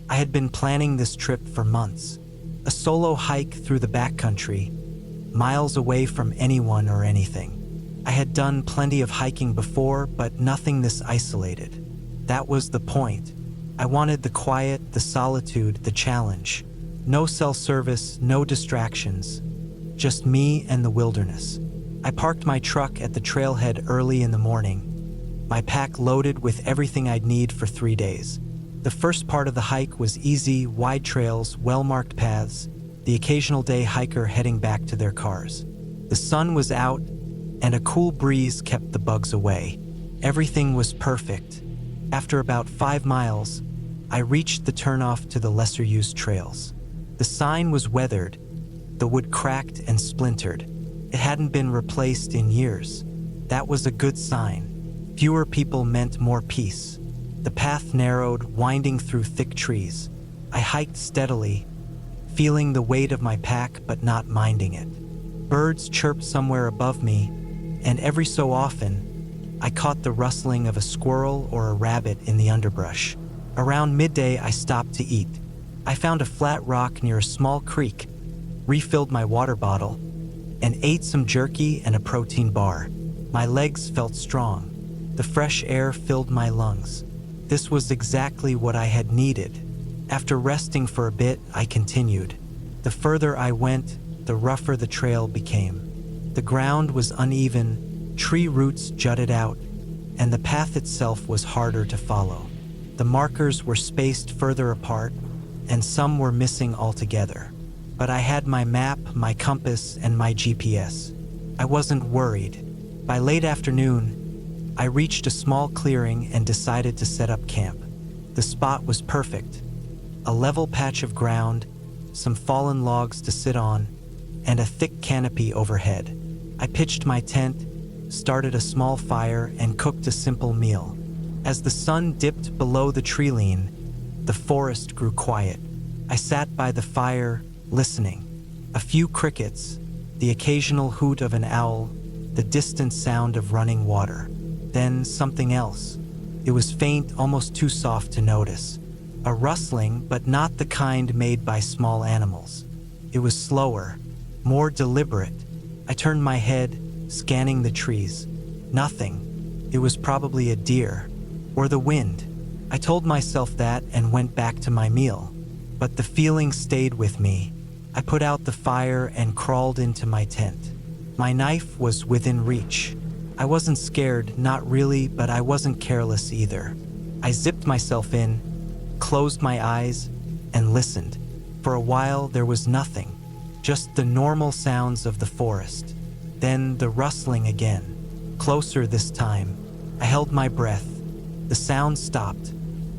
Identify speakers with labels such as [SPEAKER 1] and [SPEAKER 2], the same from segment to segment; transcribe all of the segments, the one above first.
[SPEAKER 1] I had been planning this trip for months. A solo hike through the backcountry, miles away from anyone or anything. I had done plenty of hiking before, but nothing this isolated. That was the point. I wanted the quiet, the solitude, the challenge. No cell service, no distractions. Just me and the wilderness. I parked my truck at the trailhead early in the morning, my pack loaded with everything I'd need for 3 days. The first part of the hike was easy, wide trails, well-marked paths, the occasional day hiker heading back to their cars. The sun was out, and a cool breeze kept the bugs away. Everything was perfect. After about 5 miles, I reached the turnoff to the lesser-used trails. The sign was weathered, the wood cracked and splintered. It hadn't been replaced in years. That was a good sign. Fewer people meant more peace. The path narrowed, winding through thick trees. I hiked steadily, feeling the weight of my pack but not minding it. Birds chirped somewhere above me, and every so often, I caught the rustling of a squirrel or a rabbit in the underbrush. Around midday, I stopped to eat. I found a flat rock near a small creek, refilled my water bottle, and ate some jerky and a protein bar. My legs felt strong. The fresh air filled my lungs. This was exactly what I had needed. After resting for a bit, I continued. The further I went, the rougher the trail became. The ground was uneven, tree roots jutted out, and the path itself was harder to follow. The markers were spaced further apart, and some were missing altogether. But I had my map, my compass, and my GPS. I wasn't worried. By late afternoon, I reached a small clearing and decided to set up camp. The spot was perfect. A level patch of ground, some fallen logs to sit on, and a thick canopy overhead. I pitched my tent, started a small fire, and cooked a simple meal. As the sun dipped below the tree-line, the forest grew quiet. I sat by the fire, listening. A few crickets, the occasional hoot of an owl, the distant sound of running water. Then something else. It was faint, almost too soft to notice. A rustling, but not the kind made by small animals. It was slower, more deliberate. I turned my head, scanning the trees. Nothing. It was probably a deer, or the wind. I told myself that and went back to my meal. But the feeling stayed with me. I put out the fire and crawled into my tent. My knife was within reach. I wasn't scared, not really, but I wasn't careless either. I zipped myself in, closed my eyes, and listened. For a while, there was nothing, just the normal sounds of the forest. Then the rustling again, closer this time. I held my breath. The sound stopped.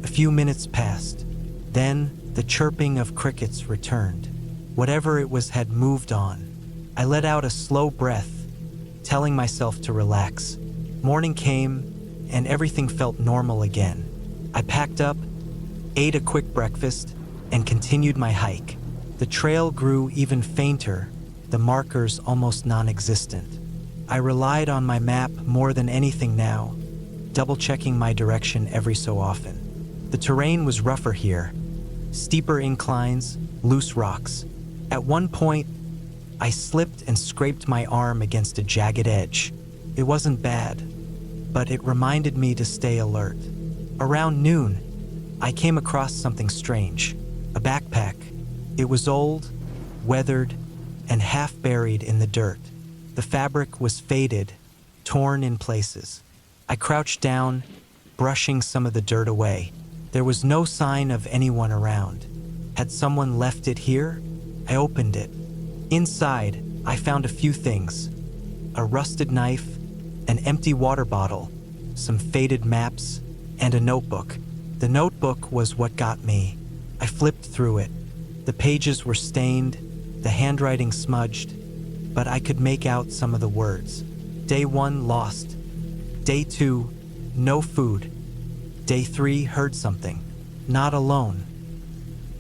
[SPEAKER 1] A few minutes passed. Then the chirping of crickets returned. Whatever it was had moved on. I let out a slow breath, telling myself to relax. Morning came, and everything felt normal again. I packed up, ate a quick breakfast, and continued my hike. The trail grew even fainter, the markers almost non-existent. I relied on my map more than anything now, double-checking my direction every so often. The terrain was rougher here, steeper inclines, loose rocks. At one point, I slipped and scraped my arm against a jagged edge. It wasn't bad, but it reminded me to stay alert. Around noon, I came across something strange. A backpack. It was old, weathered, and half buried in the dirt. The fabric was faded, torn in places. I crouched down, brushing some of the dirt away. There was no sign of anyone around. Had someone left it here? I opened it. Inside, I found a few things. A rusted knife, an empty water bottle, some faded maps, and a notebook. The notebook was what got me. I flipped through it. The pages were stained, the handwriting smudged, but I could make out some of the words. Day 1, lost. Day 2, no food. Day 3, heard something. Not alone.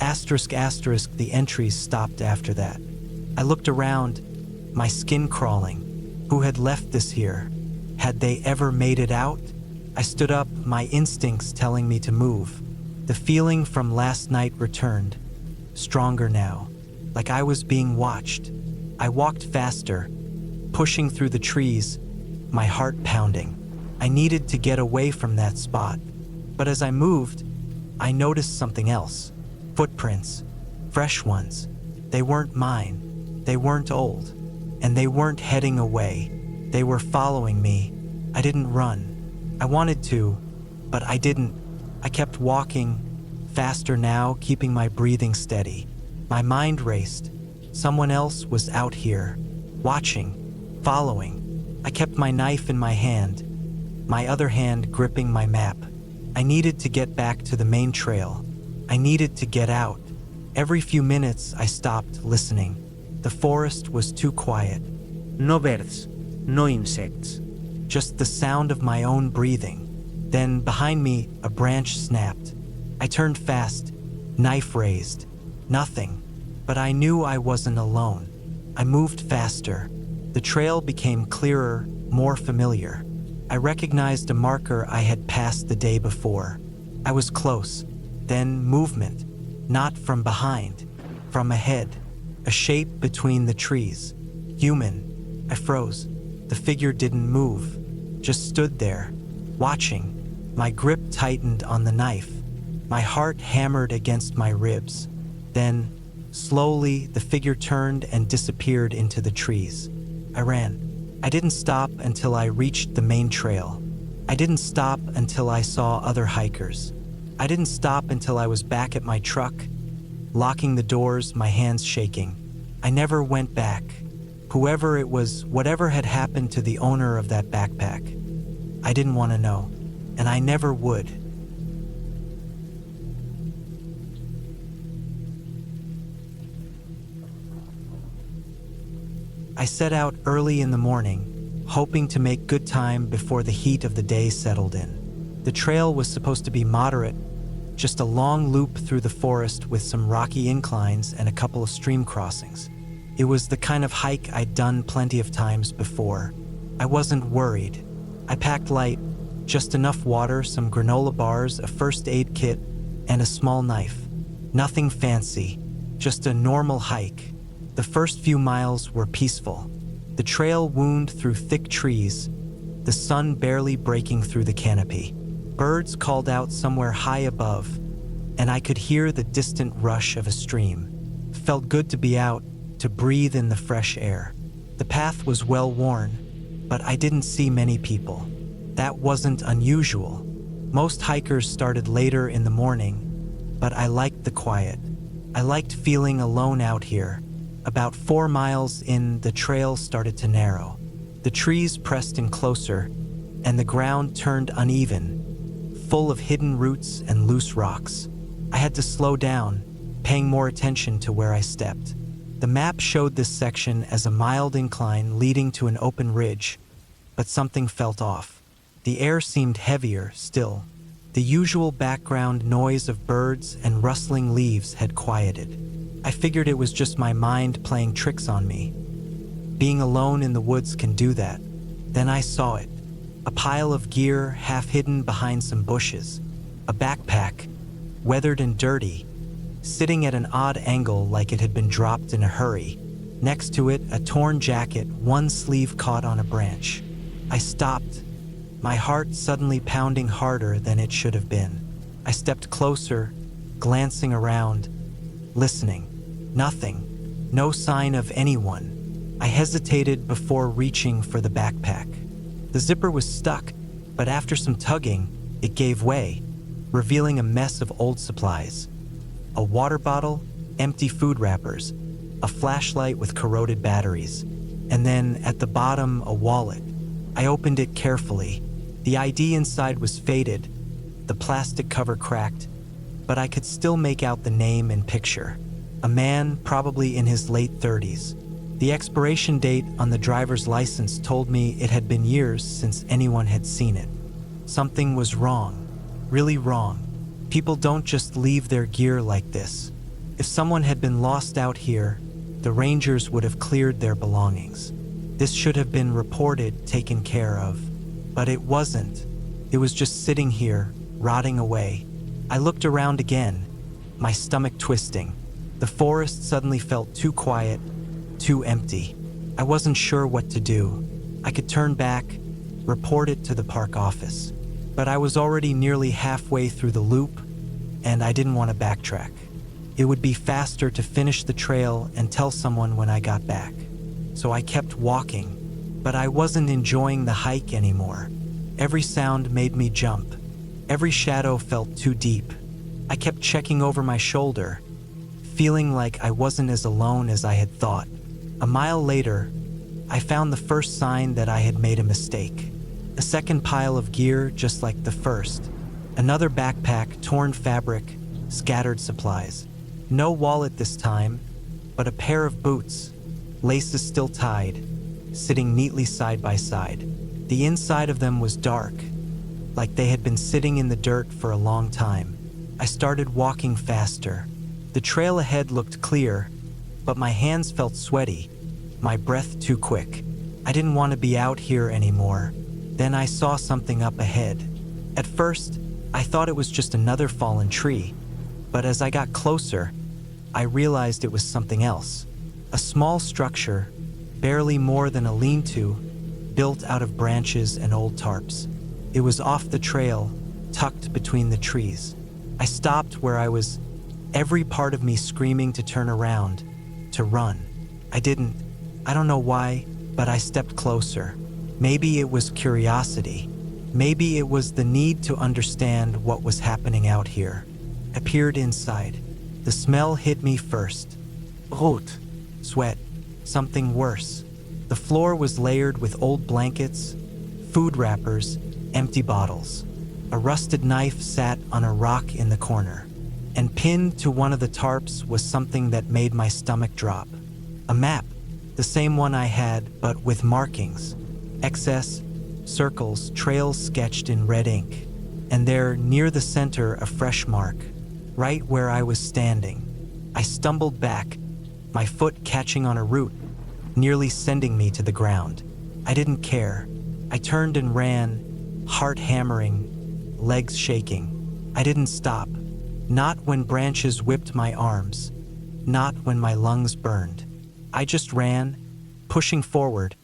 [SPEAKER 1] Asterisk, asterisk, the entries stopped after that. I looked around, my skin crawling. Who had left this here? Had they ever made it out? I stood up, my instincts telling me to move. The feeling from last night returned, stronger now, like I was being watched. I walked faster, pushing through the trees, my heart pounding. I needed to get away from that spot. But as I moved, I noticed something else. Footprints, fresh ones. They weren't mine. They weren't old. And they weren't heading away. They were following me. I didn't run. I wanted to, but I didn't. I kept walking, faster now, keeping my breathing steady. My mind raced. Someone else was out here, watching, following. I kept my knife in my hand, my other hand gripping my map. I needed to get back to the main trail. I needed to get out. Every few minutes, I stopped listening. The forest was too quiet.
[SPEAKER 2] No birds, no insects.
[SPEAKER 1] Just the sound of my own breathing. Then, behind me, a branch snapped. I turned fast, knife raised. Nothing. But I knew I wasn't alone. I moved faster. The trail became clearer, more familiar. I recognized a marker I had passed the day before. I was close. Then movement. Not from behind. From ahead. A shape between the trees. Human. I froze. The figure didn't move. Just stood there, watching. My grip tightened on the knife. My heart hammered against my ribs. Then, slowly, the figure turned and disappeared into the trees. I ran. I didn't stop until I reached the main trail. I didn't stop until I saw other hikers. I didn't stop until I was back at my truck, locking the doors, my hands shaking. I never went back. Whoever it was, whatever had happened to the owner of that backpack, I didn't want to know, and I never would. I set out early in the morning, hoping to make good time before the heat of the day settled in. The trail was supposed to be moderate, just a long loop through the forest with some rocky inclines and a couple of stream crossings. It was the kind of hike I'd done plenty of times before. I wasn't worried. I packed light, just enough water, some granola bars, a first aid kit, and a small knife. Nothing fancy, just a normal hike. The first few miles were peaceful. The trail wound through thick trees, the sun barely breaking through the canopy. Birds called out somewhere high above, and I could hear the distant rush of a stream. It felt good to be out, to breathe in the fresh air. The path was well worn, but I didn't see many people. That wasn't unusual. Most hikers started later in the morning, but I liked the quiet. I liked feeling alone out here. About 4 miles in, the trail started to narrow. The trees pressed in closer, and the ground turned uneven, full of hidden roots and loose rocks. I had to slow down, paying more attention to where I stepped. The map showed this section as a mild incline leading to an open ridge, but something felt off. The air seemed heavier still. The usual background noise of birds and rustling leaves had quieted. I figured it was just my mind playing tricks on me. Being alone in the woods can do that. Then I saw it. A pile of gear half hidden behind some bushes. A backpack, weathered and dirty, sitting at an odd angle like it had been dropped in a hurry. Next to it, a torn jacket, one sleeve caught on a branch. I stopped, my heart suddenly pounding harder than it should have been. I stepped closer, glancing around, listening. Nothing. No sign of anyone. I hesitated before reaching for the backpack. The zipper was stuck, but after some tugging, it gave way, revealing a mess of old supplies. A water bottle, empty food wrappers, a flashlight with corroded batteries, and then, at the bottom, a wallet. I opened it carefully. The ID inside was faded, the plastic cover cracked, but I could still make out the name and picture. A man, probably in his late 30s. The expiration date on the driver's license told me it had been years since anyone had seen it. Something was wrong, really wrong. People don't just leave their gear like this. If someone had been lost out here, the rangers would have cleared their belongings. This should have been reported, taken care of. But it wasn't. It was just sitting here, rotting away. I looked around again, my stomach twisting. The forest suddenly felt too quiet, too empty. I wasn't sure what to do. I could turn back, report it to the park office. But I was already nearly halfway through the loop, and I didn't want to backtrack. It would be faster to finish the trail and tell someone when I got back. So I kept walking, but I wasn't enjoying the hike anymore. Every sound made me jump. Every shadow felt too deep. I kept checking over my shoulder, feeling like I wasn't as alone as I had thought. A mile later, I found the first sign that I had made a mistake. A second pile of gear just like the first. Another backpack, torn fabric, scattered supplies. No wallet this time, but a pair of boots, laces still tied, sitting neatly side by side. The inside of them was dark, like they had been sitting in the dirt for a long time. I started walking faster. The trail ahead looked clear, but my hands felt sweaty, my breath too quick. I didn't want to be out here anymore. Then I saw something up ahead. At first, I thought it was just another fallen tree, but as I got closer, I realized it was something else. A small structure, barely more than a lean-to, built out of branches and old tarps. It was off the trail, tucked between the trees. I stopped where I was, every part of me screaming to turn around, to run. I didn't. I don't know why, but I stepped closer. Maybe it was curiosity. Maybe it was the need to understand what was happening out here. I peered inside. The smell hit me first. Rot. Sweat. Something worse. The floor was layered with old blankets, food wrappers, empty bottles. A rusted knife sat on a rock in the corner. And pinned to one of the tarps was something that made my stomach drop. A map. The same one I had, but with markings. Excess, circles, trails sketched in red ink. And there, near the center, a fresh mark. Right where I was standing. I stumbled back, my foot catching on a root, nearly sending me to the ground. I didn't care. I turned and ran, heart hammering, legs shaking. I didn't stop. Not when branches whipped my arms. Not when my lungs burned. I just ran, pushing forward,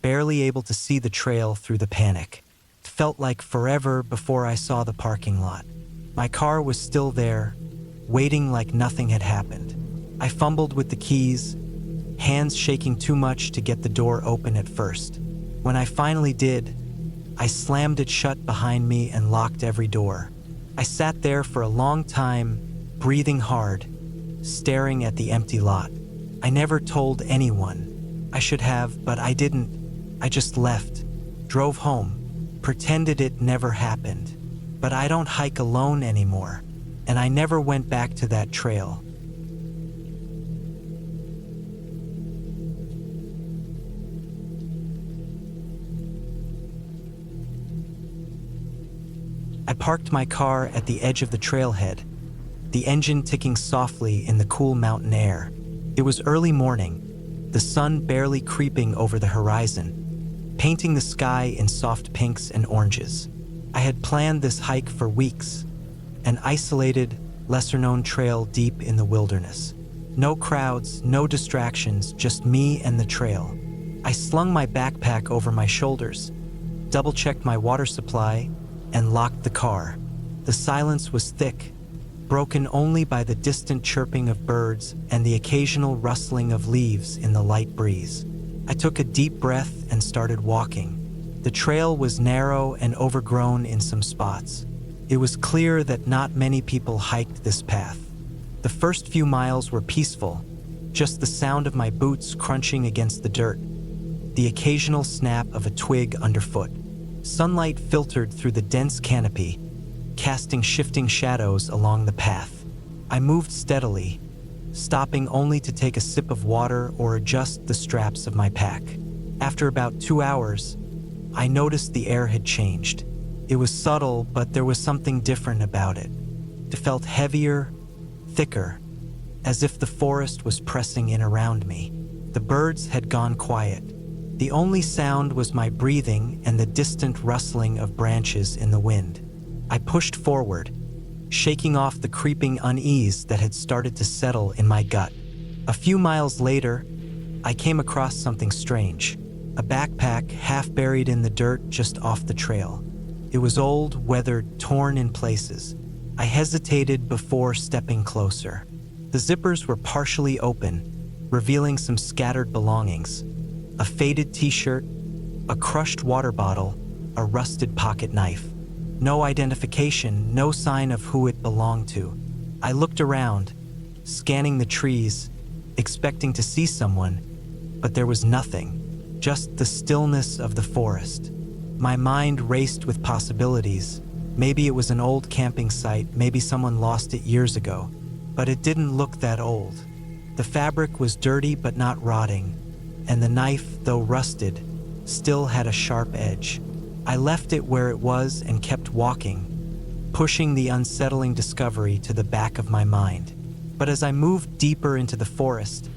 [SPEAKER 1] barely able to see the trail through the panic. It felt like forever before I saw the parking lot. My car was still there, waiting like nothing had happened. I fumbled with the keys, hands shaking too much to get the door open at first. When I finally did, I slammed it shut behind me and locked every door. I sat there for a long time, breathing hard, staring at the empty lot. I never told anyone. I should have, but I didn't. I just left, drove home, pretended it never happened. But I don't hike alone anymore, and I never went back to that trail. I parked my car at the edge of the trailhead, the engine ticking softly in the cool mountain air. It was early morning, the sun barely creeping over the horizon, painting the sky in soft pinks and oranges. I had planned this hike for weeks, an isolated, lesser-known trail deep in the wilderness. No crowds, no distractions, just me and the trail. I slung my backpack over my shoulders, double-checked my water supply, and locked the car. The silence was thick, broken only by the distant chirping of birds and the occasional rustling of leaves in the light breeze. I took a deep breath and started walking. The trail was narrow and overgrown in some spots. It was clear that not many people hiked this path. The first few miles were peaceful, just the sound of my boots crunching against the dirt, the occasional snap of a twig underfoot. Sunlight filtered through the dense canopy, casting shifting shadows along the path. I moved steadily, stopping only to take a sip of water or adjust the straps of my pack. After about 2 hours, I noticed the air had changed. It was subtle, but there was something different about it. It felt heavier, thicker, as if the forest was pressing in around me. The birds had gone quiet. The only sound was my breathing and the distant rustling of branches in the wind. I pushed forward, shaking off the creeping unease that had started to settle in my gut. A few miles later, I came across something strange. A backpack half buried in the dirt just off the trail. It was old, weathered, torn in places. I hesitated before stepping closer. The zippers were partially open, revealing some scattered belongings. A faded t-shirt, a crushed water bottle, a rusted pocket knife. No identification, no sign of who it belonged to. I looked around, scanning the trees, expecting to see someone, but there was nothing, just the stillness of the forest. My mind raced with possibilities. Maybe it was an old camping site, maybe someone lost it years ago, but it didn't look that old. The fabric was dirty but not rotting, and the knife, though rusted, still had a sharp edge. I left it where it was and kept walking, pushing the unsettling discovery to the back of my mind. But as I moved deeper into the forest,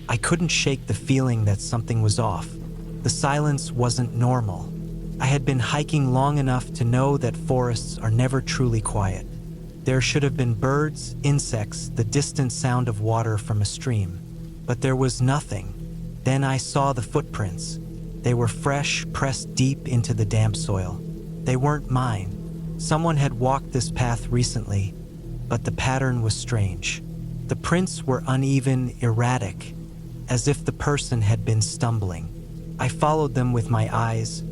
[SPEAKER 1] I couldn't shake the feeling that something was off. The silence wasn't normal. I had been hiking long enough to know that forests are never truly quiet. There should have been birds, insects, the distant sound of water from a stream. But there was nothing. Then I saw the footprints. They were fresh, pressed deep into the damp soil. They weren't mine. Someone had walked this path recently, but the pattern was strange. The prints were uneven, erratic, as if the person had been stumbling. I followed them with my eyes,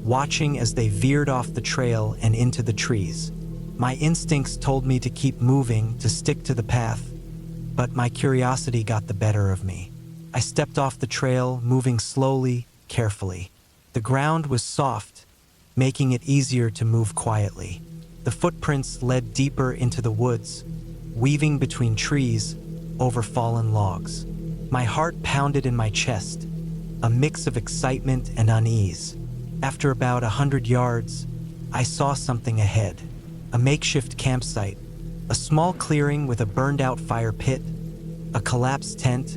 [SPEAKER 1] watching as they veered off the trail and into the trees. My instincts told me to keep moving, to stick to the path, but my curiosity got the better of me. I stepped off the trail, moving slowly, carefully. The ground was soft, making it easier to move quietly. The footprints led deeper into the woods, weaving between trees, over fallen logs. My heart pounded in my chest, a mix of excitement and unease. After about 100 yards, I saw something ahead. A makeshift campsite, a small clearing with a burned-out fire pit, a collapsed tent,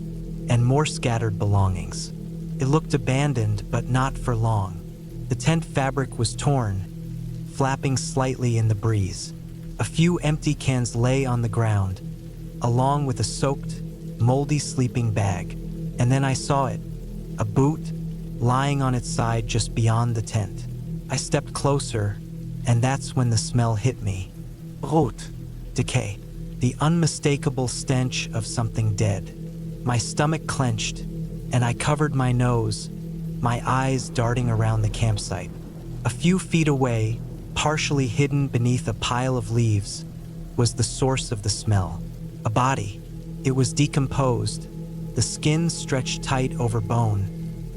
[SPEAKER 1] and more scattered belongings. It looked abandoned, but not for long. The tent fabric was torn, flapping slightly in the breeze. A few empty cans lay on the ground, along with a soaked, moldy sleeping bag. And then I saw it, a boot, lying on its side just beyond the tent. I stepped closer, and that's when the smell hit me. Rot, decay, the unmistakable stench of something dead. My stomach clenched, and I covered my nose, my eyes darting around the campsite. A few feet away, partially hidden beneath a pile of leaves, was the source of the smell. A body. It was decomposed, the skin stretched tight over bone,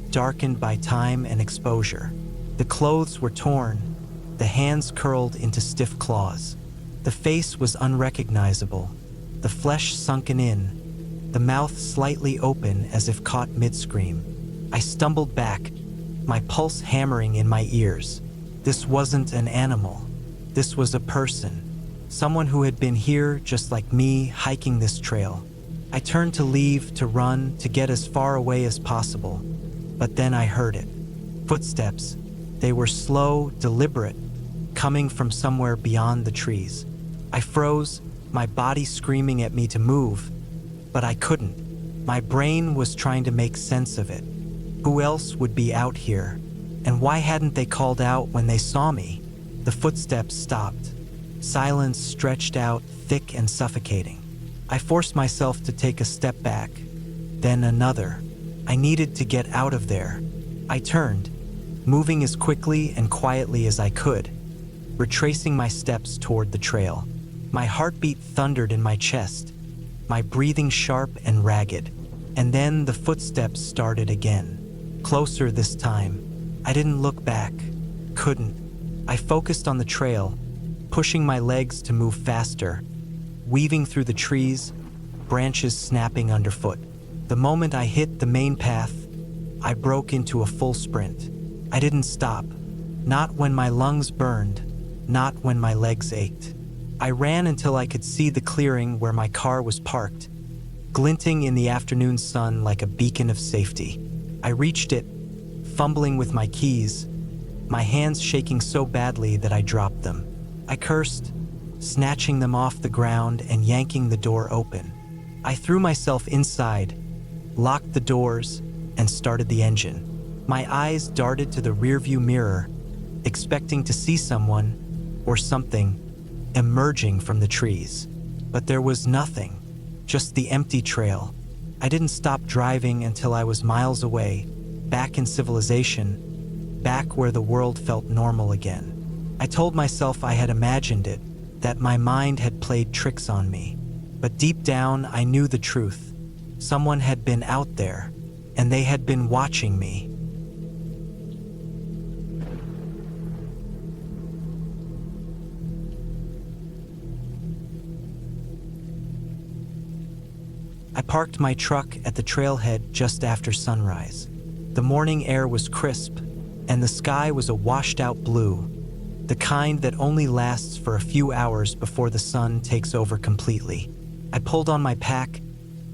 [SPEAKER 1] darkened by time and exposure. The clothes were torn, the hands curled into stiff claws. The face was unrecognizable, the flesh sunken in, the mouth slightly open as if caught mid-scream. I stumbled back, my pulse hammering in my ears. This wasn't an animal. This was a person. Someone who had been here just like me, hiking this trail. I turned to leave, to run, to get as far away as possible. But then I heard it. Footsteps. They were slow, deliberate, coming from somewhere beyond the trees. I froze, my body screaming at me to move, but I couldn't. My brain was trying to make sense of it. Who else would be out here? And why hadn't they called out when they saw me? The footsteps stopped. Silence stretched out, thick and suffocating. I forced myself to take a step back, then another. I needed to get out of there. I turned, moving as quickly and quietly as I could, retracing my steps toward the trail. My heartbeat thundered in my chest, my breathing sharp and ragged. And then the footsteps started again, closer this time. I didn't look back, couldn't. I focused on the trail, pushing my legs to move faster, weaving through the trees, branches snapping underfoot. The moment I hit the main path, I broke into a full sprint. I didn't stop, not when my lungs burned, not when my legs ached. I ran until I could see the clearing where my car was parked, glinting in the afternoon sun like a beacon of safety. I reached it, fumbling with my keys, my hands shaking so badly that I dropped them. I cursed, snatching them off the ground and yanking the door open. I threw myself inside, locked the doors, and started the engine. My eyes darted to the rearview mirror, expecting to see someone or something emerging from the trees. But there was nothing, just the empty trail. I didn't stop driving until I was miles away, back in civilization, back where the world felt normal again. I told myself I had imagined it, that my mind had played tricks on me. But deep down, I knew the truth. Someone had been out there, and they had been watching me. I parked my truck at the trailhead just after sunrise. The morning air was crisp, and the sky was a washed-out blue, the kind that only lasts for a few hours before the sun takes over completely. I pulled on my pack,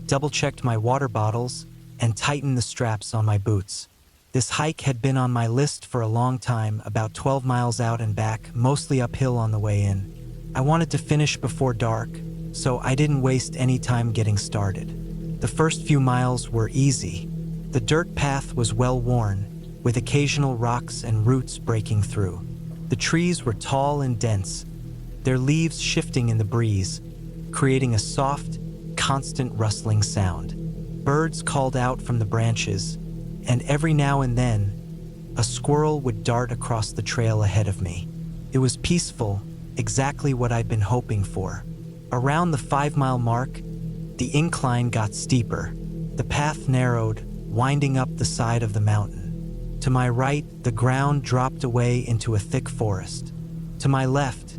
[SPEAKER 1] double-checked my water bottles, and tightened the straps on my boots. This hike had been on my list for a long time, about 12 miles out and back, mostly uphill on the way in. I wanted to finish before dark, so I didn't waste any time getting started. The first few miles were easy. The dirt path was well-worn, with occasional rocks and roots breaking through. The trees were tall and dense, their leaves shifting in the breeze, creating a soft, constant rustling sound. Birds called out from the branches, and every now and then, a squirrel would dart across the trail ahead of me. It was peaceful, exactly what I'd been hoping for. Around the 5-mile mark, the incline got steeper. The path narrowed, winding up the side of the mountain. To my right, the ground dropped away into a thick forest. To my left,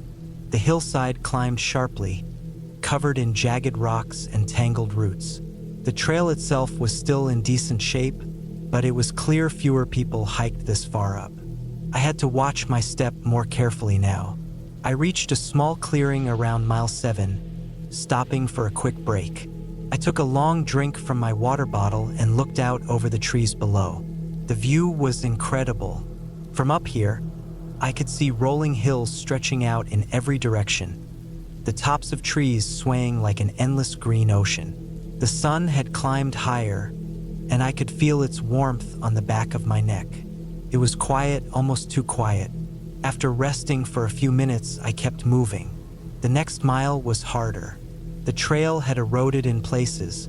[SPEAKER 1] the hillside climbed sharply, covered in jagged rocks and tangled roots. The trail itself was still in decent shape, but it was clear fewer people hiked this far up. I had to watch my step more carefully now. I reached a small clearing around mile 7, stopping for a quick break. I took a long drink from my water bottle and looked out over the trees below. The view was incredible. From up here, I could see rolling hills stretching out in every direction, the tops of trees swaying like an endless green ocean. The sun had climbed higher, and I could feel its warmth on the back of my neck. It was quiet, almost too quiet. After resting for a few minutes, I kept moving. The next mile was harder. The trail had eroded in places,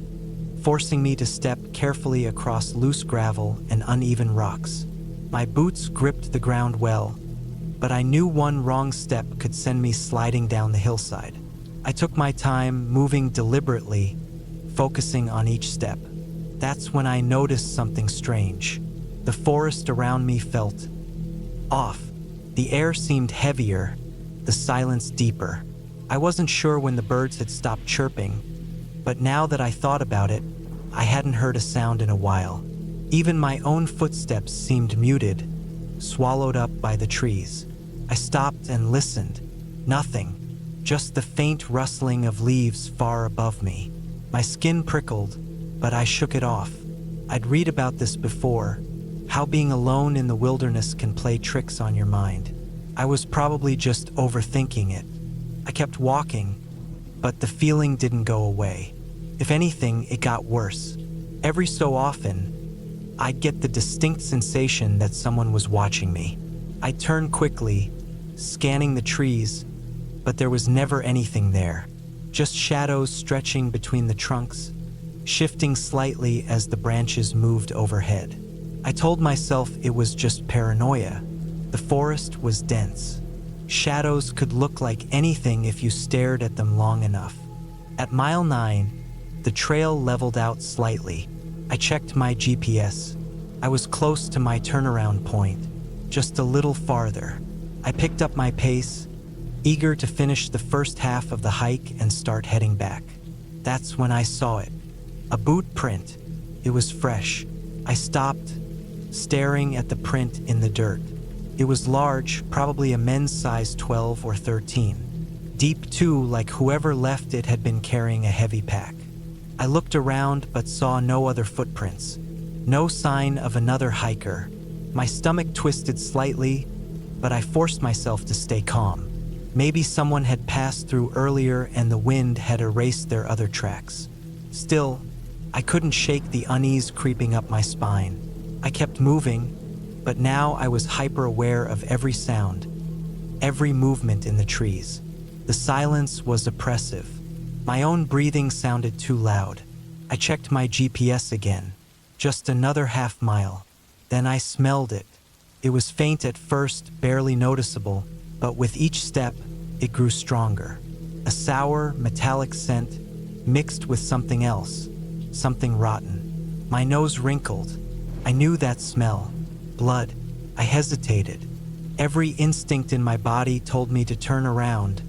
[SPEAKER 1] forcing me to step carefully across loose gravel and uneven rocks. My boots gripped the ground well, but I knew one wrong step could send me sliding down the hillside. I took my time, moving deliberately, focusing on each step. That's when I noticed something strange. The forest around me felt off. The air seemed heavier, the silence deeper. I wasn't sure when the birds had stopped chirping, but now that I thought about it, I hadn't heard a sound in a while. Even my own footsteps seemed muted, swallowed up by the trees. I stopped and listened. Nothing, just the faint rustling of leaves far above me. My skin prickled, but I shook it off. I'd read about this before, how being alone in the wilderness can play tricks on your mind. I was probably just overthinking it. I kept walking, but the feeling didn't go away. If anything, it got worse. Every so often, I'd get the distinct sensation that someone was watching me. I'd turn quickly, scanning the trees, but there was never anything there. Just shadows stretching between the trunks, shifting slightly as the branches moved overhead. I told myself it was just paranoia. The forest was dense. Shadows could look like anything if you stared at them long enough. At mile 9, the trail leveled out slightly. I checked my GPS. I was close to my turnaround point, just a little farther. I picked up my pace, eager to finish the first half of the hike and start heading back. That's when I saw it. A boot print. It was fresh. I stopped, staring at the print in the dirt. It was large, probably a men's size 12 or 13. Deep too, like whoever left it had been carrying a heavy pack. I looked around but saw no other footprints. No sign of another hiker. My stomach twisted slightly, but I forced myself to stay calm. Maybe someone had passed through earlier and the wind had erased their other tracks. Still, I couldn't shake the unease creeping up my spine. I kept moving, but now I was hyper-aware of every sound, every movement in the trees. The silence was oppressive. My own breathing sounded too loud. I checked my GPS again. Just another half mile. Then I smelled it. It was faint at first, barely noticeable, but with each step, it grew stronger. A sour, metallic scent mixed with something else, something rotten. My nose wrinkled. I knew that smell. Blood. I hesitated. Every instinct in my body told me to turn around,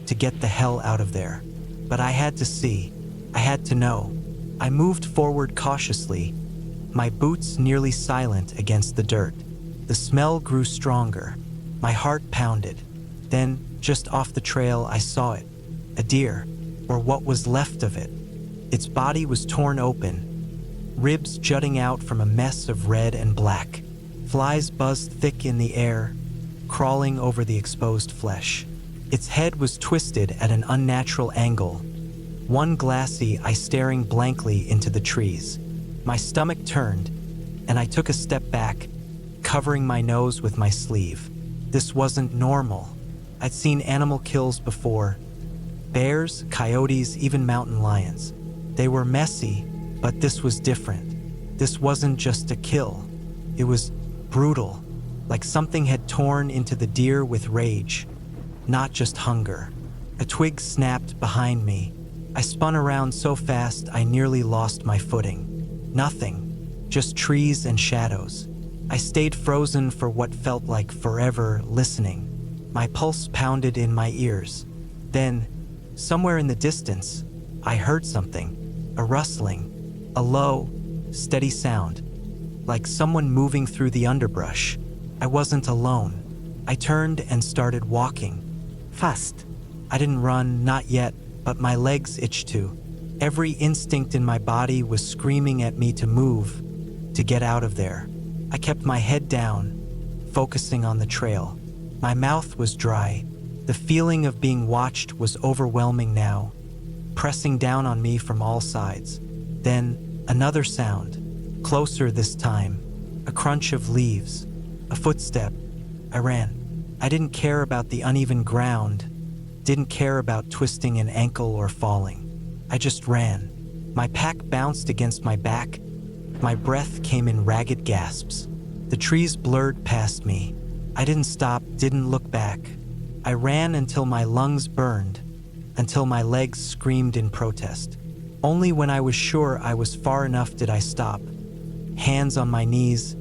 [SPEAKER 1] to get the hell out of there. But I had to see. I had to know. I moved forward cautiously, my boots nearly silent against the dirt. The smell grew stronger. My heart pounded. Then, just off the trail, I saw it. A deer, or what was left of it. Its body was torn open, ribs jutting out from a mess of red and black. Flies buzzed thick in the air, crawling over the exposed flesh. Its head was twisted at an unnatural angle, one glassy eye staring blankly into the trees. My stomach turned, and I took a step back, covering my nose with my sleeve. This wasn't normal. I'd seen animal kills before. Bears, coyotes, even mountain lions. They were messy, but this was different. This wasn't just a kill. It was brutal, like something had torn into the deer with rage, not just hunger. A twig snapped behind me. I spun around so fast I nearly lost my footing. Nothing, just trees and shadows. I stayed frozen for what felt like forever, listening. My pulse pounded in my ears. Then, somewhere in the distance, I heard something, a rustling, a low, steady sound, like someone moving through the underbrush. I wasn't alone. I turned and started walking. Fast. I didn't run, not yet, but my legs itched too. Every instinct in my body was screaming at me to move, to get out of there. I kept my head down, focusing on the trail. My mouth was dry. The feeling of being watched was overwhelming now, pressing down on me from all sides. Then, another sound, closer this time, a crunch of leaves, a footstep. I ran. I didn't care about the uneven ground, didn't care about twisting an ankle or falling. I just ran. My pack bounced against my back. My breath came in ragged gasps. The trees blurred past me. I didn't stop, didn't look back. I ran until my lungs burned, until my legs screamed in protest. Only when I was sure I was far enough did I stop, hands on my knees,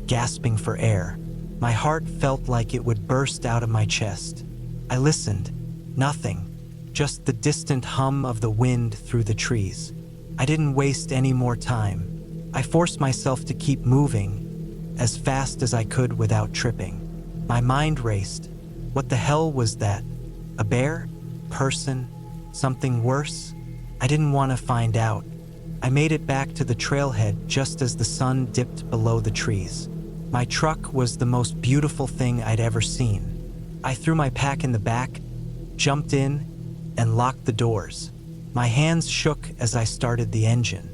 [SPEAKER 1] gasping for air. My heart felt like it would burst out of my chest. I listened. Nothing. Just the distant hum of the wind through the trees. I didn't waste any more time. I forced myself to keep moving, as fast as I could without tripping. My mind raced. What the hell was that? A bear? Person? Something worse? I didn't want to find out. I made it back to the trailhead just as the sun dipped below the trees. My truck was the most beautiful thing I'd ever seen. I threw my pack in the back, jumped in, and locked the doors. My hands shook as I started the engine.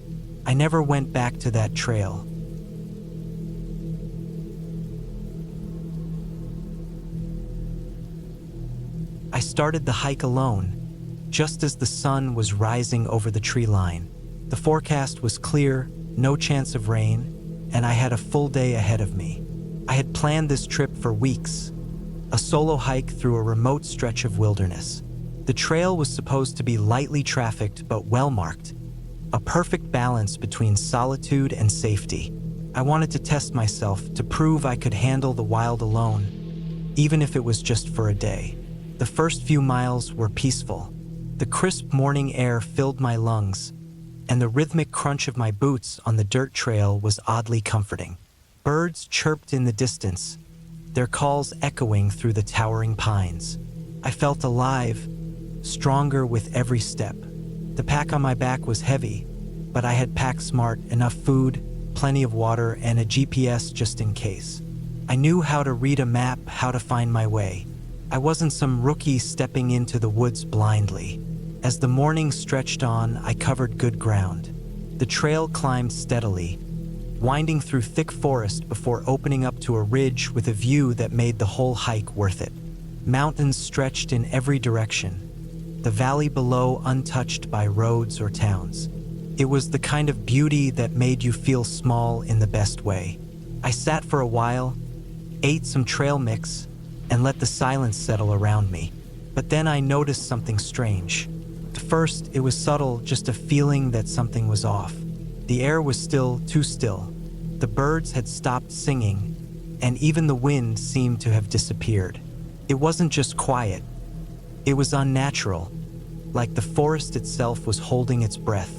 [SPEAKER 1] I never went back to that trail. I started the hike alone, just as the sun was rising over the tree line. The forecast was clear, no chance of rain, and I had a full day ahead of me. I had planned this trip for weeks, a solo hike through a remote stretch of wilderness. The trail was supposed to be lightly trafficked but well-marked, a perfect balance between solitude and safety. I wanted to test myself, to prove I could handle the wild alone, even if it was just for a day. The first few miles were peaceful. The crisp morning air filled my lungs, and the rhythmic crunch of my boots on the dirt trail was oddly comforting. Birds chirped in the distance, their calls echoing through the towering pines. I felt alive, stronger with every step. The pack on my back was heavy, but I had packed smart, enough food, plenty of water, and a GPS just in case. I knew how to read a map, how to find my way. I wasn't some rookie stepping into the woods blindly. As the morning stretched on, I covered good ground. The trail climbed steadily, winding through thick forest before opening up to a ridge with a view that made the whole hike worth it. Mountains stretched in every direction, the valley below untouched by roads or towns. It was the kind of beauty that made you feel small in the best way. I sat for a while, ate some trail mix, and let the silence settle around me. But then I noticed something strange. At first, it was subtle, just a feeling that something was off. The air was still, too still. The birds had stopped singing, and even the wind seemed to have disappeared. It wasn't just quiet. It was unnatural, like the forest itself was holding its breath.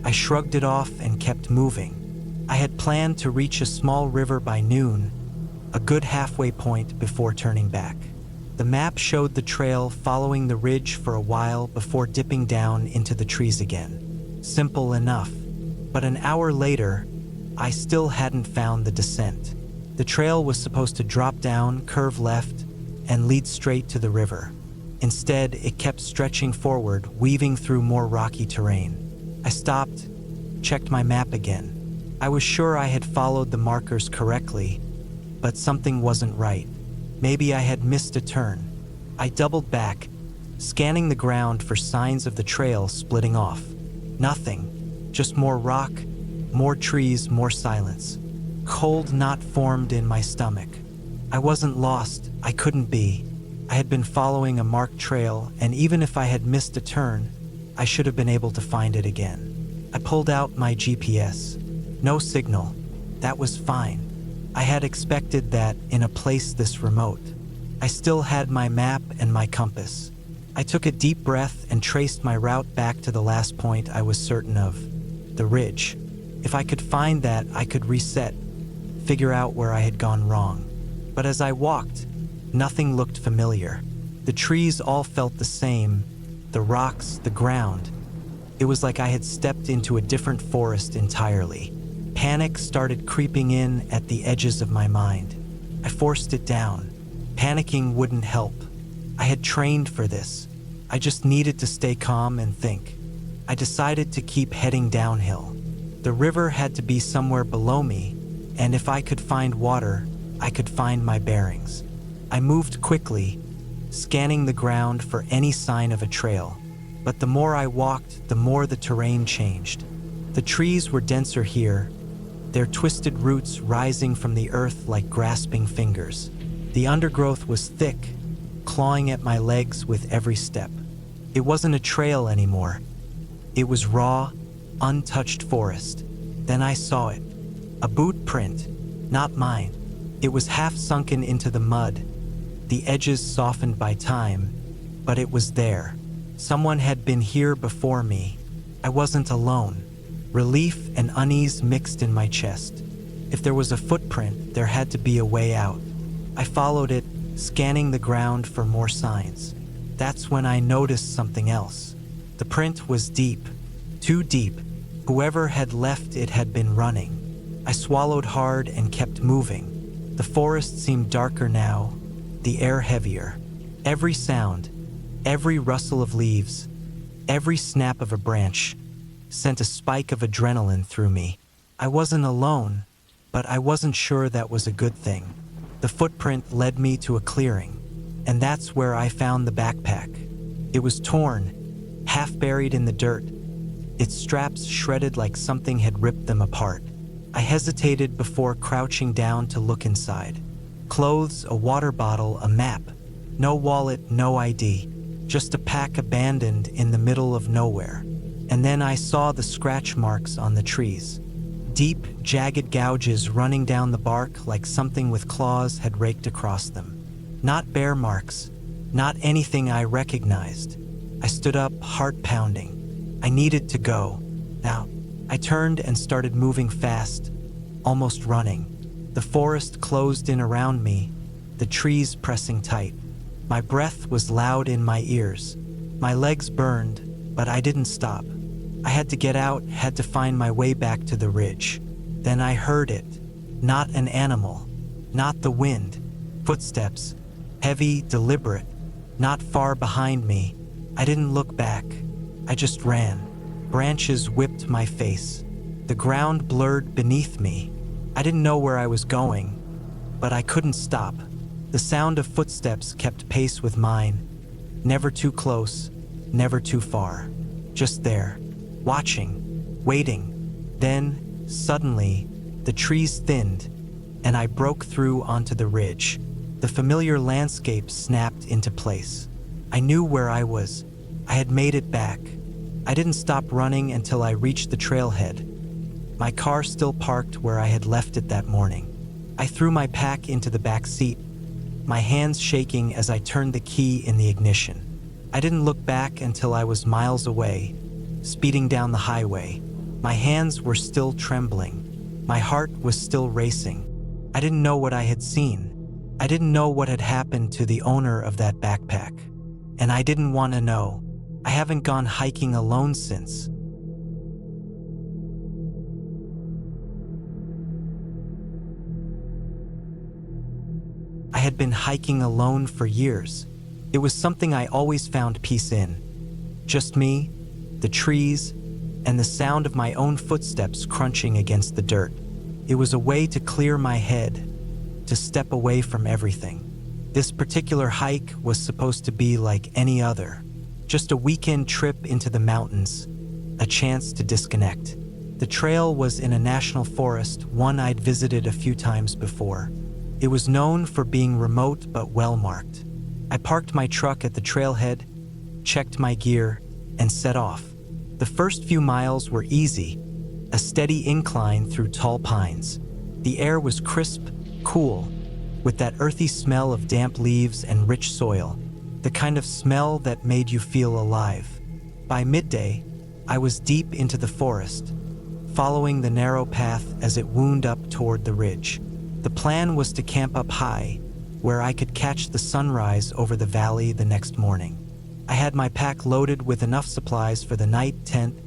[SPEAKER 1] I shrugged it off and kept moving. I had planned to reach a small river by noon, a good halfway point before turning back. The map showed the trail following the ridge for a while before dipping down into the trees again. Simple enough. But an hour later, I still hadn't found the descent. The trail was supposed to drop down, curve left, and lead straight to the river. Instead, it kept stretching forward, weaving through more rocky terrain. I stopped, checked my map again. I was sure I had followed the markers correctly, but something wasn't right. Maybe I had missed a turn. I doubled back, scanning the ground for signs of the trail splitting off. Nothing, just more rock, more trees, more silence. Cold knot formed in my stomach. I wasn't lost, I couldn't be. I had been following a marked trail, and even if I had missed a turn, I should have been able to find it again. I pulled out my GPS. No signal. That was fine. I had expected that in a place this remote. I still had my map and my compass. I took a deep breath and traced my route back to the last point I was certain of, the ridge. If I could find that, I could reset, figure out where I had gone wrong. But as I walked, nothing looked familiar. The trees all felt the same, the rocks, the ground. It was like I had stepped into a different forest entirely. Panic started creeping in at the edges of my mind. I forced it down. Panicking wouldn't help. I had trained for this. I just needed to stay calm and think. I decided to keep heading downhill. The river had to be somewhere below me, and if I could find water, I could find my bearings. I moved quickly, scanning the ground for any sign of a trail. But the more I walked, the more the terrain changed. The trees were denser here, their twisted roots rising from the earth like grasping fingers. The undergrowth was thick, clawing at my legs with every step. It wasn't a trail anymore. It was raw, untouched forest. Then I saw it. A boot print, not mine. It was half sunken into the mud, the edges softened by time, but it was there. Someone had been here before me. I wasn't alone. Relief and unease mixed in my chest. If there was a footprint, there had to be a way out. I followed it, scanning the ground for more signs. That's when I noticed something else. The print was deep, too deep. Whoever had left it had been running. I swallowed hard and kept moving. The forest seemed darker now, the air heavier. Every sound, every rustle of leaves, every snap of a branch sent a spike of adrenaline through me. I wasn't alone, but I wasn't sure that was a good thing. The footprint led me to a clearing, and that's where I found the backpack. It was torn, half buried in the dirt, its straps shredded like something had ripped them apart. I hesitated before crouching down to look inside. Clothes, a water bottle, a map. No wallet, no ID. Just a pack abandoned in the middle of nowhere. And then I saw the scratch marks on the trees. Deep, jagged gouges running down the bark like something with claws had raked across them. Not bear marks, not anything I recognized. I stood up, heart pounding. I needed to go. Now, I turned and started moving fast, almost running. The forest closed in around me, the trees pressing tight. My breath was loud in my ears. My legs burned, but I didn't stop. I had to get out, had to find my way back to the ridge. Then I heard it. Not an animal, not the wind. Footsteps, heavy, deliberate. Not far behind me. I didn't look back. I just ran. Branches whipped my face. The ground blurred beneath me. I didn't know where I was going, but I couldn't stop. The sound of footsteps kept pace with mine. Never too close, never too far. Just there, watching, waiting. Then, suddenly, the trees thinned, and I broke through onto the ridge. The familiar landscape snapped into place. I knew where I was. I had made it back. I didn't stop running until I reached the trailhead. My car still parked where I had left it that morning. I threw my pack into the back seat, my hands shaking as I turned the key in the ignition. I didn't look back until I was miles away, speeding down the highway. My hands were still trembling. My heart was still racing. I didn't know what I had seen. I didn't know what had happened to the owner of that backpack. And I didn't want to know. I haven't gone hiking alone since. I had been hiking alone for years. It was something I always found peace in. Just me, the trees, and the sound of my own footsteps crunching against the dirt. It was a way to clear my head, to step away from everything. This particular hike was supposed to be like any other. Just a weekend trip into the mountains, a chance to disconnect. The trail was in a national forest, one I'd visited a few times before. It was known for being remote but well-marked. I parked my truck at the trailhead, checked my gear, and set off. The first few miles were easy, a steady incline through tall pines. The air was crisp, cool, with that earthy smell of damp leaves and rich soil, the kind of smell that made you feel alive. By midday, I was deep into the forest, following the narrow path as it wound up toward the ridge. The plan was to camp up high, where I could catch the sunrise over the valley the next morning. I had my pack loaded with enough supplies for the night: tent,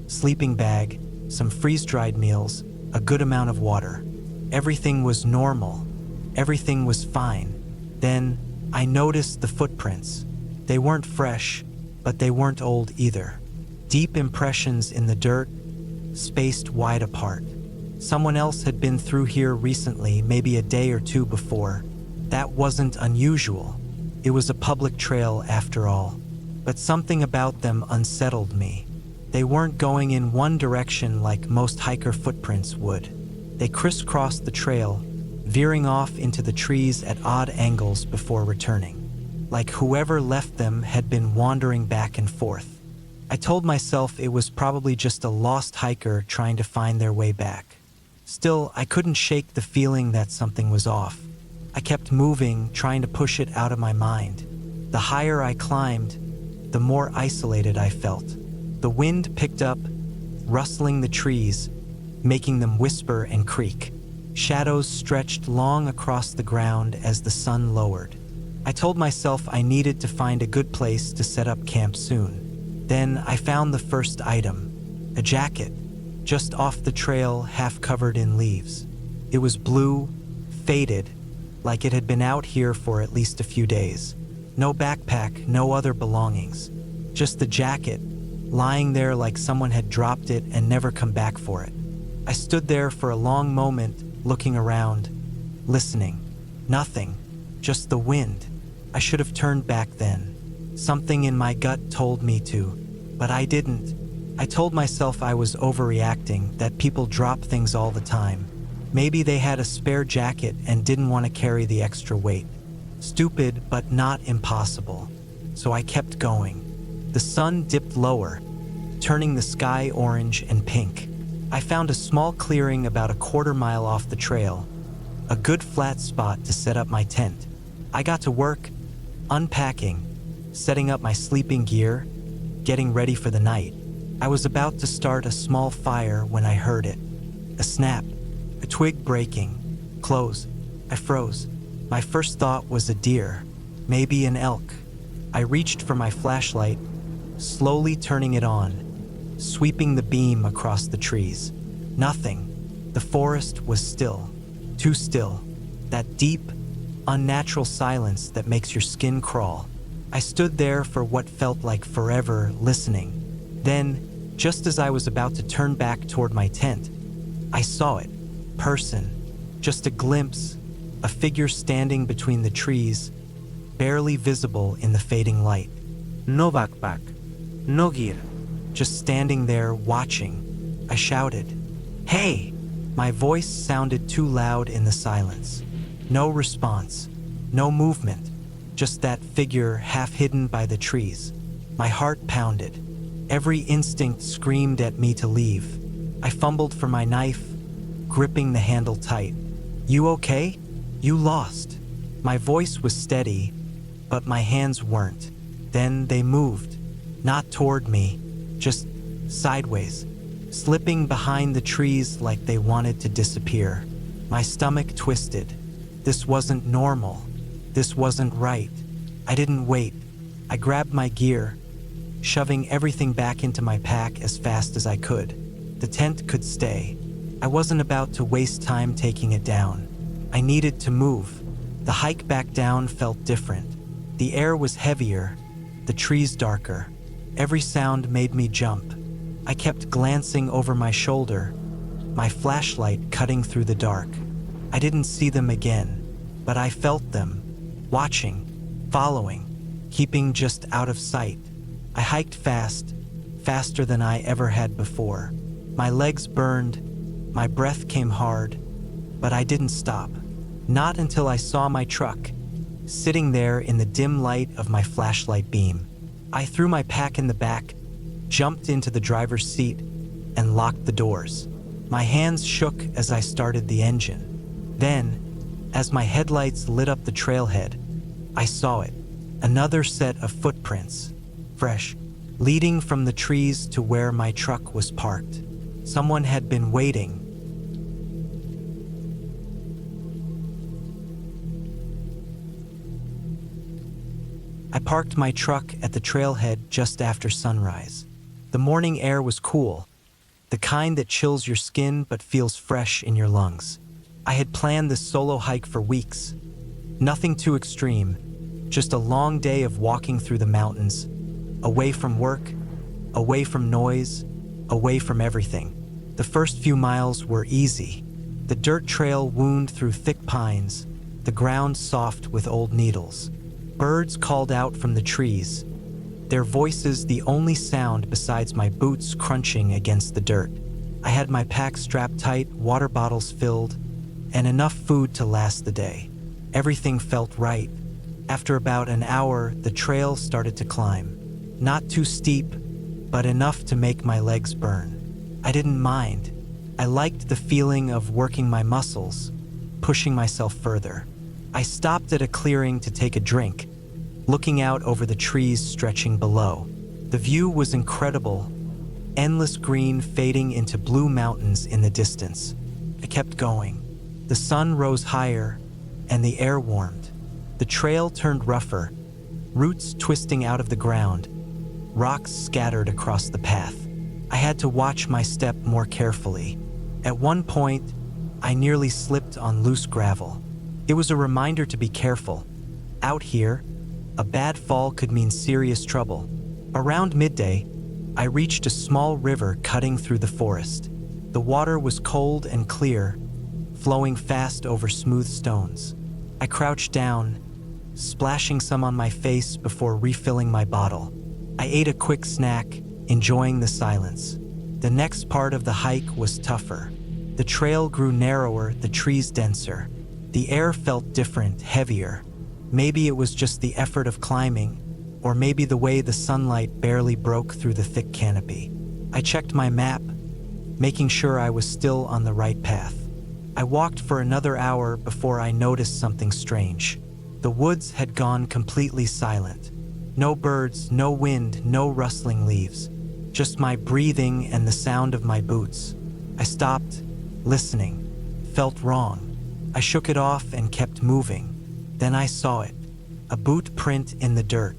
[SPEAKER 1] sleeping bag, some freeze-dried meals, a good amount of water. Everything was normal. Everything was fine. Then, I noticed the footprints. They weren't fresh, but they weren't old either. Deep impressions in the dirt, spaced wide apart. Someone else had been through here recently, maybe a day or two before. That wasn't unusual. It was a public trail after all. But something about them unsettled me. They weren't going in one direction like most hiker footprints would. They crisscrossed the trail, veering off into the trees at odd angles before returning. Like whoever left them had been wandering back and forth. I told myself it was probably just a lost hiker trying to find their way back. Still, I couldn't shake the feeling that something was off. I kept moving, trying to push it out of my mind. The higher I climbed, the more isolated I felt. The wind picked up, rustling the trees, making them whisper and creak. Shadows stretched long across the ground as the sun lowered. I told myself I needed to find a good place to set up camp soon. Then I found the first item, a jacket, just off the trail, half covered in leaves. It was blue, faded, like it had been out here for at least a few days. No backpack, no other belongings. Just the jacket, lying there like someone had dropped it and never come back for it. I stood there for a long moment, looking around, listening. Nothing, just the wind. I should have turned back then. Something in my gut told me to, but I didn't. I told myself I was overreacting, that people drop things all the time. Maybe they had a spare jacket and didn't want to carry the extra weight. Stupid, but not impossible. So I kept going. The sun dipped lower, turning the sky orange and pink. I found a small clearing about a quarter-mile off the trail, a good flat spot to set up my tent. I got to work, unpacking, setting up my sleeping gear, getting ready for the night. I was about to start a small fire when I heard it. A snap, a twig breaking, close. I froze. My first thought was a deer, maybe an elk. I reached for my flashlight, slowly turning it on, sweeping the beam across the trees. Nothing. The forest was still, too still. That deep, unnatural silence that makes your skin crawl. I stood there for what felt like forever, listening. Then, just as I was about to turn back toward my tent, I saw it. Person. Just a glimpse. A figure standing between the trees, barely visible in the fading light.
[SPEAKER 2] No backpack. No gear.
[SPEAKER 1] Just standing there, watching. I shouted, "Hey!" My voice sounded too loud in the silence. No response. No movement. Just that figure half hidden by the trees. My heart pounded. Every instinct screamed at me to leave. I fumbled for my knife, gripping the handle tight. "You okay? You lost." My voice was steady, but my hands weren't. Then they moved. Not toward me, just sideways, slipping behind the trees like they wanted to disappear. My stomach twisted. This wasn't normal. This wasn't right. I didn't wait. I grabbed my gear, shoving everything back into my pack as fast as I could. The tent could stay. I wasn't about to waste time taking it down. I needed to move. The hike back down felt different. The air was heavier, the trees darker. Every sound made me jump. I kept glancing over my shoulder, my flashlight cutting through the dark. I didn't see them again, but I felt them, watching, following, keeping just out of sight. I hiked fast, faster than I ever had before. My legs burned, my breath came hard, but I didn't stop. Not until I saw my truck, sitting there in the dim light of my flashlight beam. I threw my pack in the back, jumped into the driver's seat, and locked the doors. My hands shook as I started the engine. Then, as my headlights lit up the trailhead, I saw it. Another set of footprints, fresh, leading from the trees to where my truck was parked. Someone had been waiting. I parked my truck at the trailhead just after sunrise. The morning air was cool, the kind that chills your skin but feels fresh in your lungs. I had planned this solo hike for weeks. Nothing too extreme, just a long day of walking through the mountains, away from work, away from noise, away from everything. The first few miles were easy. The dirt trail wound through thick pines, the ground soft with old needles. Birds called out from the trees, their voices the only sound besides my boots crunching against the dirt. I had my pack strapped tight, water bottles filled, and enough food to last the day. Everything felt right. After about an hour, the trail started to climb. Not too steep, but enough to make my legs burn. I didn't mind. I liked the feeling of working my muscles, pushing myself further. I stopped at a clearing to take a drink, looking out over the trees stretching below. The view was incredible, endless green fading into blue mountains in the distance. I kept going. The sun rose higher, and the air warmed. The trail turned rougher, roots twisting out of the ground, rocks scattered across the path. I had to watch my step more carefully. At one point, I nearly slipped on loose gravel. It was a reminder to be careful. Out here, a bad fall could mean serious trouble. Around midday, I reached a small river cutting through the forest. The water was cold and clear, flowing fast over smooth stones. I crouched down, splashing some on my face before refilling my bottle. I ate a quick snack, enjoying the silence. The next part of the hike was tougher. The trail grew narrower, the trees denser. The air felt different, heavier. Maybe it was just the effort of climbing, or maybe the way the sunlight barely broke through the thick canopy. I checked my map, making sure I was still on the right path. I walked for another hour before I noticed something strange. The woods had gone completely silent. No birds, no wind, no rustling leaves. Just my breathing and the sound of my boots. I stopped, listening. Felt wrong. I shook it off and kept moving. Then I saw it. A boot print in the dirt.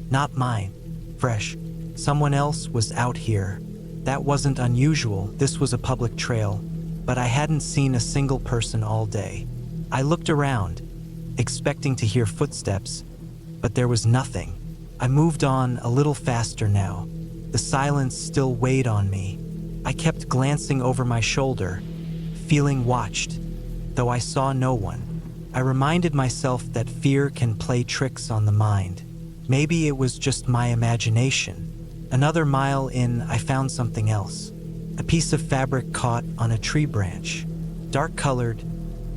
[SPEAKER 1] Not mine. Fresh. Someone else was out here. That wasn't unusual. This was a public trail. But I hadn't seen a single person all day. I looked around, expecting to hear footsteps, but there was nothing. I moved on a little faster now. The silence still weighed on me. I kept glancing over my shoulder, feeling watched, though I saw no one. I reminded myself that fear can play tricks on the mind. Maybe it was just my imagination. Another mile in, I found something else. A piece of fabric caught on a tree branch. Dark-colored,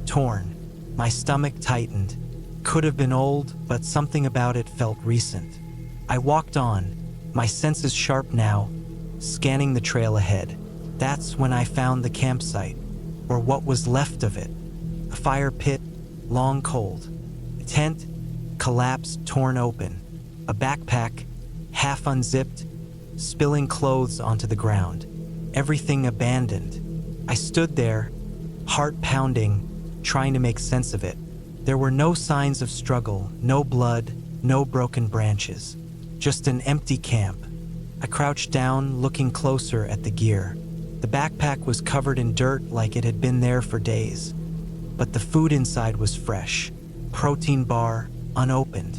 [SPEAKER 1] torn. My stomach tightened. Could have been old, but something about it felt recent. I walked on, my senses sharp now, scanning the trail ahead. That's when I found the campsite, or what was left of it. A fire pit, long cold. A tent, collapsed, torn open. A backpack, half unzipped, spilling clothes onto the ground. Everything abandoned. I stood there, heart pounding, trying to make sense of it. There were no signs of struggle, no blood, no broken branches. Just an empty camp. I crouched down, looking closer at the gear. The backpack was covered in dirt like it had been there for days. But the food inside was fresh. Protein bar, unopened.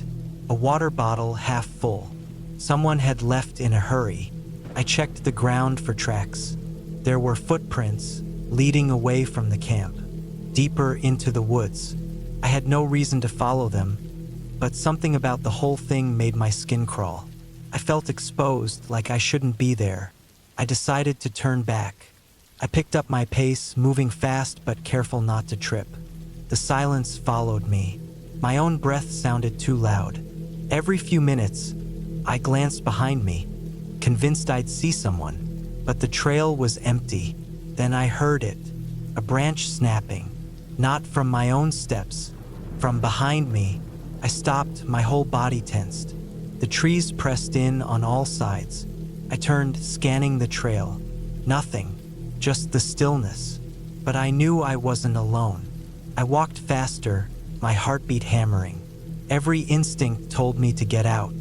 [SPEAKER 1] A water bottle half full. Someone had left in a hurry. I checked the ground for tracks. There were footprints leading away from the camp, deeper into the woods. I had no reason to follow them, but something about the whole thing made my skin crawl. I felt exposed, like I shouldn't be there. I decided to turn back. I picked up my pace, moving fast but careful not to trip. The silence followed me. My own breath sounded too loud. Every few minutes, I glanced behind me, convinced I'd see someone, but the trail was empty. Then I heard it, a branch snapping, not from my own steps, from behind me. I stopped, my whole body tensed. The trees pressed in on all sides. I turned, scanning the trail. Nothing, just the stillness. But I knew I wasn't alone. I walked faster, my heartbeat hammering. Every instinct told me to get out.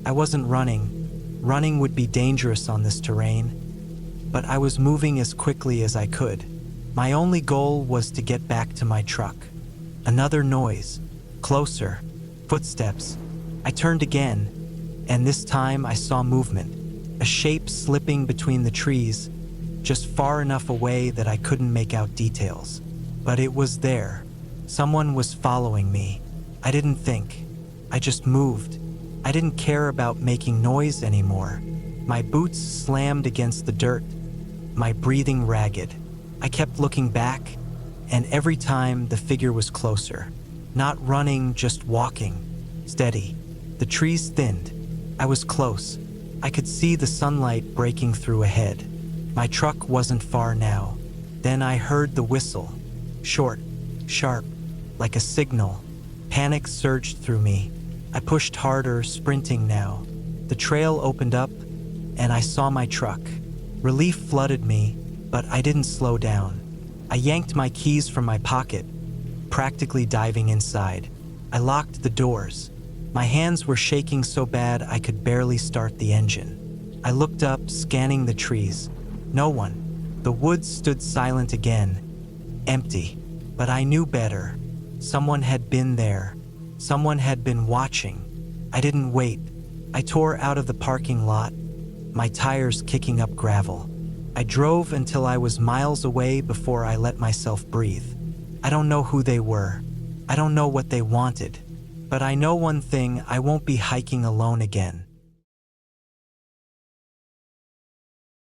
[SPEAKER 1] I wasn't running. Running would be dangerous on this terrain. But I was moving as quickly as I could. My only goal was to get back to my truck. Another noise. Closer. Footsteps. I turned again, and this time I saw movement. A shape slipping between the trees, just far enough away that I couldn't make out details. But it was there. Someone was following me. I didn't think. I just moved. I didn't care about making noise anymore. My boots slammed against the dirt, my breathing ragged. I kept looking back, and every time the figure was closer. Not running, just walking. Steady. The trees thinned. I was close. I could see the sunlight breaking through ahead. My truck wasn't far now. Then I heard the whistle. Short, sharp, like a signal. Panic surged through me. I pushed harder, sprinting now. The trail opened up, and I saw my truck. Relief flooded me, but I didn't slow down. I yanked my keys from my pocket, practically diving inside. I locked the doors. My hands were shaking so bad I could barely start the engine. I looked up, scanning the trees. No one. The woods stood silent again, empty. But I knew better. Someone had been there. Someone had been watching. I didn't wait. I tore out of the parking lot, my tires kicking up gravel. I drove until I was miles away before I let myself breathe. I don't know who they were. I don't know what they wanted. But I know one thing, I won't be hiking alone again.